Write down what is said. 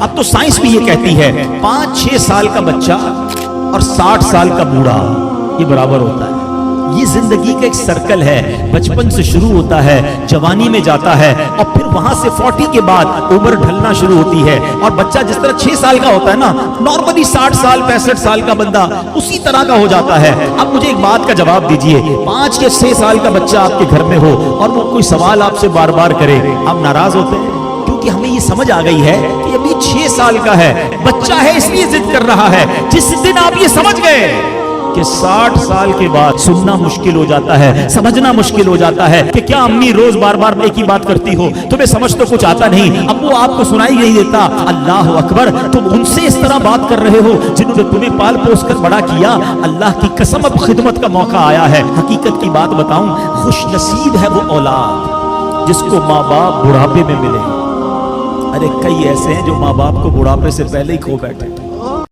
اب تو سائنس بھی یہ کہتی ہے 5-6 سال کا بچہ اور 60 سال کا بوڑھا یہ برابر ہوتا ہے. یہ زندگی کا ایک سرکل ہے، بچپن سے شروع ہوتا ہے، جوانی میں جاتا ہے، اور پھر وہاں سے 40 کے بعد عمر ڈھلنا شروع ہوتی ہے. اور بچہ جس طرح 6 سال کا ہوتا ہے نا، نارملی 60 سال 65 سال کا بندہ اسی طرح کا ہو جاتا ہے. اب مجھے ایک بات کا جواب دیجئے، 5 یا 6 سال کا بچہ آپ کے گھر میں ہو اور وہ کوئی سوال آپ سے بار بار کرے، آپ ناراض ہوتے ہیں؟ کیونکہ ہمیں یہ سمجھ آ گئی ہے کہ ابھی 6 سال کا ہے، بچہ ہے اس لیے ضد کر رہا ہے. جس دن آپ یہ سمجھ گئے کہ 60 سال کے بعد سننا مشکل ہو جاتا ہے، سمجھنا مشکل ہو جاتا ہے کہ کیا امی روز بار بار ایک ہی بات کرتی ہو، تمہیں سمجھ تو کچھ آتا نہیں، اب وہ آپ کو سنائی نہیں دیتا. اللہ اکبر، تم ان سے اس طرح بات کر رہے ہو جنہوں نے تمہیں پال پوس کر بڑا کیا. اللہ کی قسم اب خدمت کا موقع آیا ہے. حقیقت کی بات بتاؤں، خوش نصیب ہے وہ اولاد جس کو ماں باپ بڑھاپے میں ملے. ارے کئی ایسے ہیں جو ماں باپ کو بڑھاپے سے پہلے ہی کھو بیٹھے.